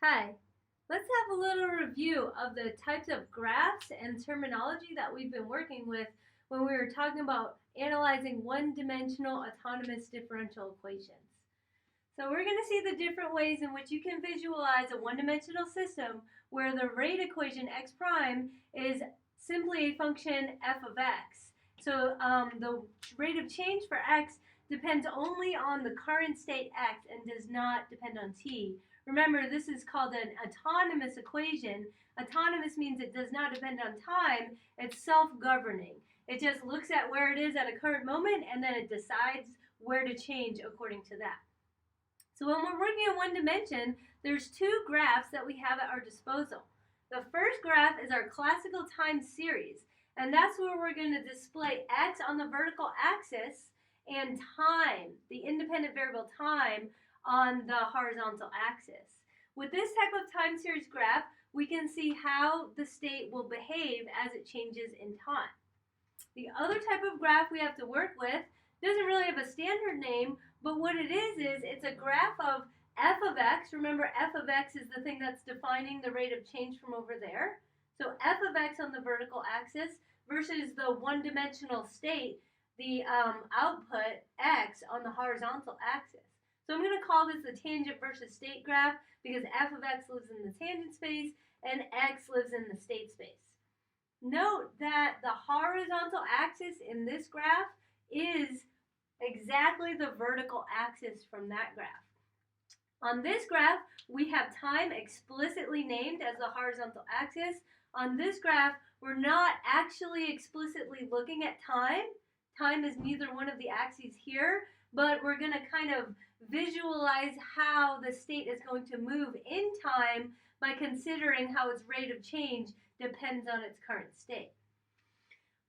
Hi, let's have a little review of the types of graphs and terminology that we've been working with when we were talking about analyzing one-dimensional autonomous differential equations. So we're going to see the different ways in which you can visualize a one-dimensional system where the rate equation x prime is simply a function f of x. So the rate of change for x depends only on the current state x and does not depend on t. Remember, this is called an autonomous equation. Autonomous means it does not depend on time. It's self-governing. It just looks at where it is at a current moment and then it decides where to change according to that. So when we're working in one dimension, there's two graphs that we have at our disposal. The first graph is our classical time series, and that's where we're going to display x on the vertical axis and time, the independent variable time, on the horizontal axis. With this type of time series graph, we can see how the state will behave as it changes in time. The other type of graph we have to work with doesn't really have a standard name, but what it is it's a graph of f of x. Remember, f of x is the thing that's defining the rate of change from over there. So f of x on the vertical axis versus the one-dimensional state, the output x on the horizontal axis. So I'm going to call this the tangent versus state graph because f of x lives in the tangent space and x lives in the state space. Note that the horizontal axis in this graph is exactly the vertical axis from that graph. On this graph, we have time explicitly named as the horizontal axis. On this graph, we're not actually explicitly looking at time. Time is neither one of the axes here, but we're going to kind of visualize how the state is going to move in time by considering how its rate of change depends on its current state.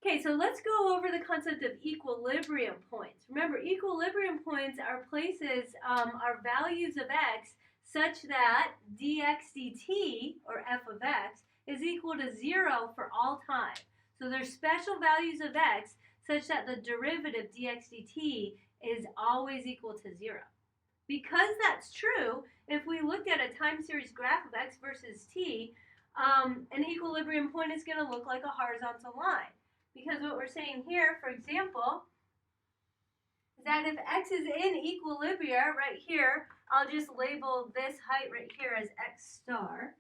Okay, so let's go over the concept of equilibrium points. Remember, equilibrium points are places, are values of x such that dx dt, or f of x, is equal to 0 for all time. So there's special values of x such that the derivative dx dt is always equal to 0. Because that's true, if we looked at a time series graph of x versus t, an equilibrium point is going to look like a horizontal line. Because what we're saying here, for example, is that if x is in equilibria right here, I'll just label this height right here as x star.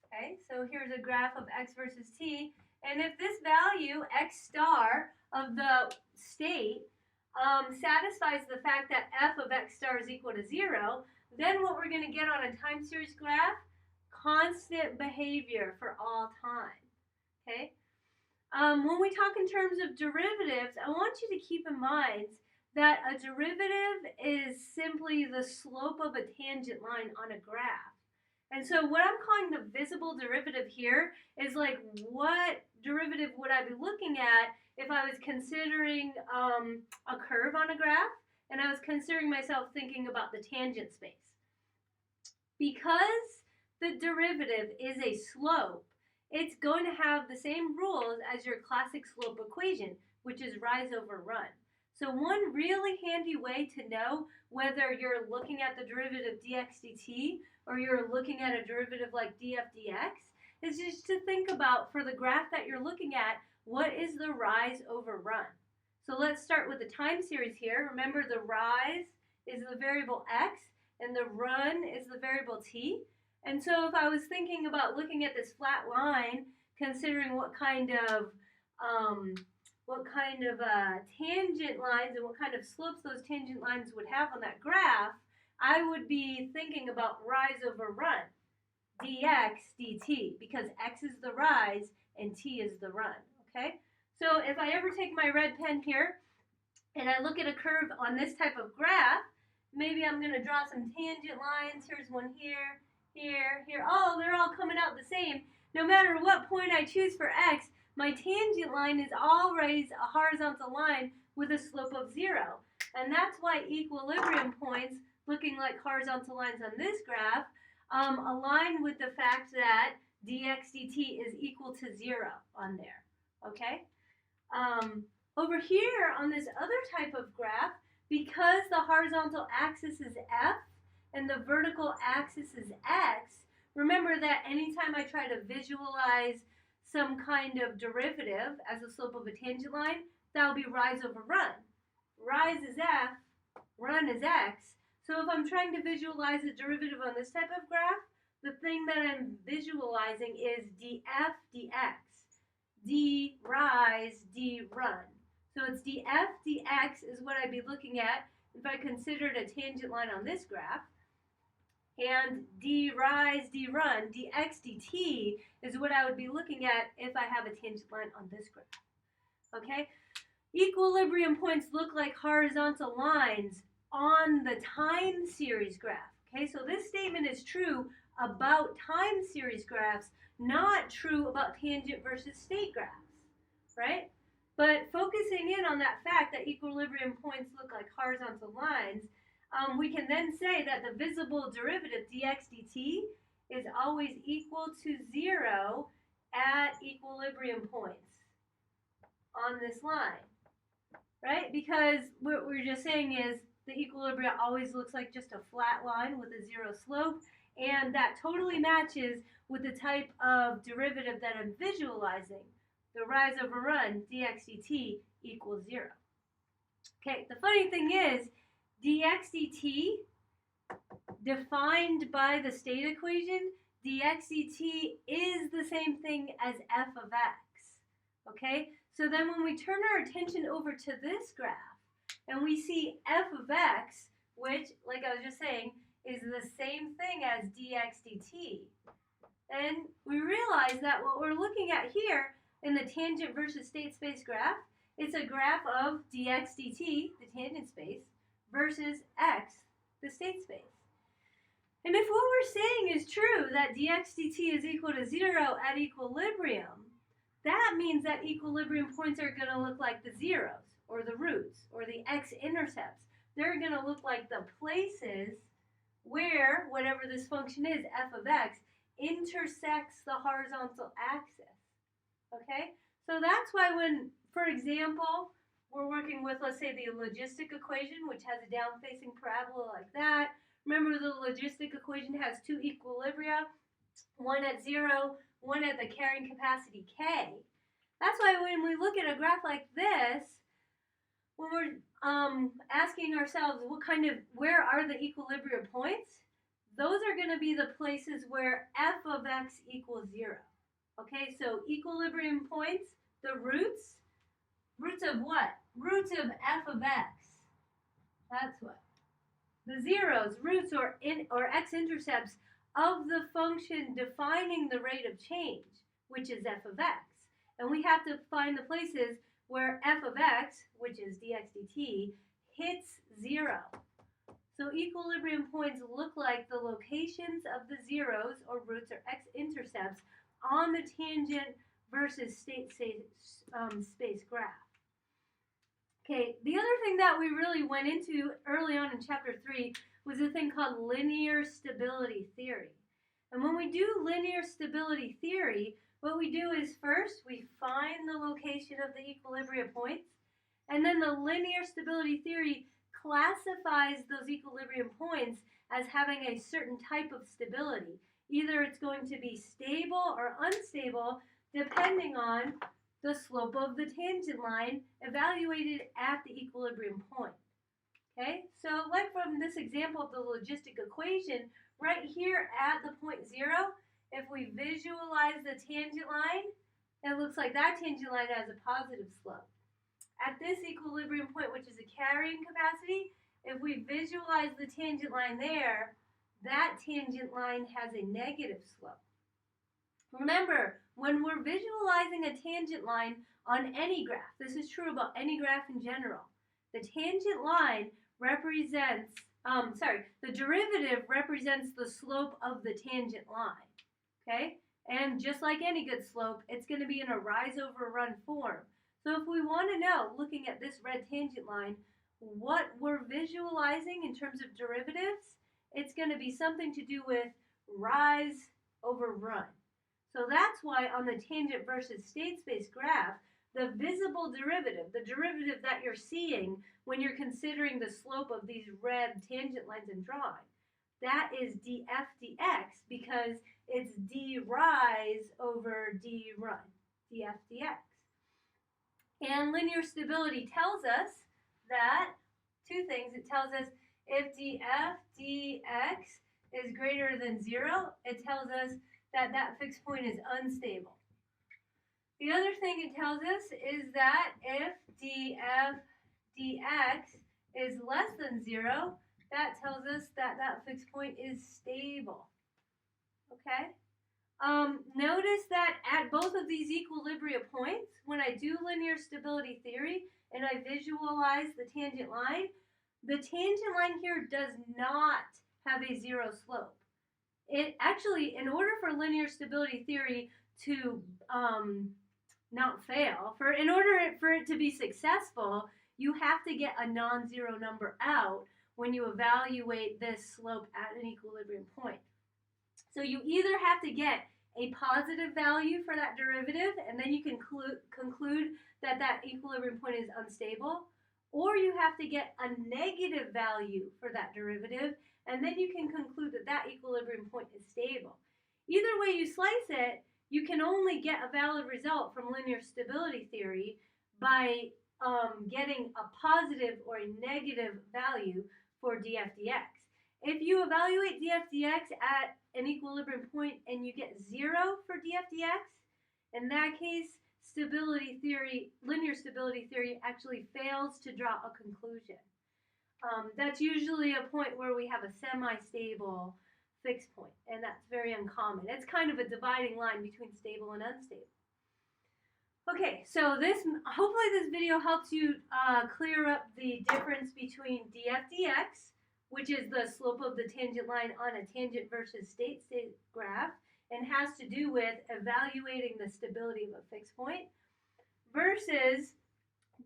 Okay, so here's a graph of x versus t. And if this value, x star, of the state satisfies the fact that f of x star is equal to 0, then what we're going to get on a time series graph, constant behavior for all time. Okay? When we talk in terms of derivatives, I want you to keep in mind that a derivative is simply the slope of a tangent line on a graph. And so what I'm calling the visible derivative here is like, what derivative would I be looking at if I was considering a curve on a graph and I was considering myself thinking about the tangent space? Because the derivative is a slope, it's going to have the same rules as your classic slope equation, which is rise over run. So one really handy way to know whether you're looking at the derivative dx dt or you're looking at a derivative like df dx is just to think about, for the graph that you're looking at, what is the rise over run? So let's start with the time series here. Remember, the rise is the variable x and the run is the variable t. And so if I was thinking about looking at this flat line, considering what kind of tangent lines and what kind of slopes those tangent lines would have on that graph, I would be thinking about rise over run, dx dt, because x is the rise and t is the run, okay? So if I ever take my red pen here and I look at a curve on this type of graph, maybe I'm going to draw some tangent lines. Here's one here, here, here. Oh, they're all coming out the same. No matter what point I choose for x, my tangent line is always a horizontal line with a slope of 0. And that's why equilibrium points, looking like horizontal lines on this graph, align with the fact that dx dt is equal to 0 on there. Okay? Over here on this other type of graph, because the horizontal axis is f and the vertical axis is x, remember that anytime I try to visualize some kind of derivative as the slope of a tangent line, that will be rise over run. Rise is f, run is x. So if I'm trying to visualize a derivative on this type of graph, the thing that I'm visualizing is df dx, d rise, d run. So it's df dx is what I'd be looking at if I considered a tangent line on this graph. And d rise, d run, dx dt is what I would be looking at if I have a tangent line on this graph. Okay? Equilibrium points look like horizontal lines on the time series graph. Okay, so this statement is true about time series graphs, not true about tangent versus state graphs, right? But focusing in on that fact that equilibrium points look like horizontal lines, we can then say that the visible derivative dx dt is always equal to 0 at equilibrium points on this line, right? Because what we're just saying is the equilibria always looks like just a flat line with a 0 slope, and that totally matches with the type of derivative that I'm visualizing. The rise over run, dx dt equals 0. Okay, the funny thing is, dx dt, defined by the state equation, dx dt is the same thing as f of x. Okay, so then when we turn our attention over to this graph, and we see f of x, which, like I was just saying, is the same thing as dx dt, then we realize that what we're looking at here in the tangent versus state space graph, it's a graph of dx dt, the tangent space, versus x, the state space. And if what we're saying is true, that dx dt is equal to 0 at equilibrium, that means that equilibrium points are going to look like the zeros, or the roots, or the x-intercepts. They're going to look like the places where, whatever this function is, f of x, intersects the horizontal axis. Okay? So that's why when, for example, we're working with, let's say, the logistic equation, which has a down-facing parabola like that. Remember, the logistic equation has two equilibria, one at 0, one at the carrying capacity k. That's why when we look at a graph like this, when we're asking ourselves where are the equilibrium points, those are going to be the places where f of x equals 0. Okay, so equilibrium points, the roots of what? Roots of f of x. That's what. The zeros, roots, or x-intercepts of the function defining the rate of change, which is f of x. And we have to find the places where f of x, which is dx dt, hits 0. So equilibrium points look like the locations of the zeros, or roots, or x-intercepts on the tangent versus state space graph. Okay, the other thing that we really went into early on in chapter 3 was a thing called linear stability theory. And when we do linear stability theory, what we do is first we find the location of the equilibrium points, and then the linear stability theory classifies those equilibrium points as having a certain type of stability. Either it's going to be stable or unstable depending on the slope of the tangent line evaluated at the equilibrium point. Okay, so like from this example of the logistic equation, right here at the point 0, if we visualize the tangent line, it looks like that tangent line has a positive slope. At this equilibrium point, which is a carrying capacity, if we visualize the tangent line there, that tangent line has a negative slope. Remember, when we're visualizing a tangent line on any graph, this is true about any graph in general, the tangent line represents, the derivative represents the slope of the tangent line, okay? And just like any good slope, it's going to be in a rise over run form. So if we want to know, looking at this red tangent line, what we're visualizing in terms of derivatives, it's going to be something to do with rise over run. So that's why on the tangent versus state space graph, the visible derivative, the derivative that you're seeing when you're considering the slope of these red tangent lines in drawing, that is df dx because it's d rise over d run, df dx. And linear stability tells us that two things. It tells us if df dx is greater than 0, it tells us that that fixed point is unstable. The other thing it tells us is that if df dx is less than 0, that tells us that that fixed point is stable. Okay? Notice that at both of these equilibria points, when I do linear stability theory and I visualize the tangent line here does not have a 0 slope. It actually, in order for linear stability theory to not fail, in order for it to be successful, you have to get a non-zero number out when you evaluate this slope at an equilibrium point. So you either have to get a positive value for that derivative, and then you can conclude that that equilibrium point is unstable, or you have to get a negative value for that derivative, and then you can conclude that that equilibrium point is stable. Either way you slice it, you can only get a valid result from linear stability theory by getting a positive or a negative value for df dx. If you evaluate df dx at an equilibrium point and you get 0 for df dx, in that case, linear stability theory actually fails to draw a conclusion. That's usually a point where we have a semi-stable fixed point, and that's very uncommon. It's kind of a dividing line between stable and unstable. Okay, so hopefully this video helps you clear up the difference between df dx, which is the slope of the tangent line on a tangent versus state graph, and has to do with evaluating the stability of a fixed point, versus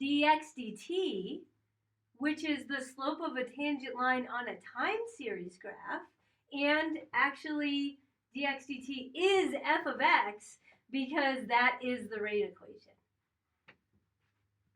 dx dt, which is the slope of a tangent line on a time series graph, and actually dx dt is f of x because that is the rate equation.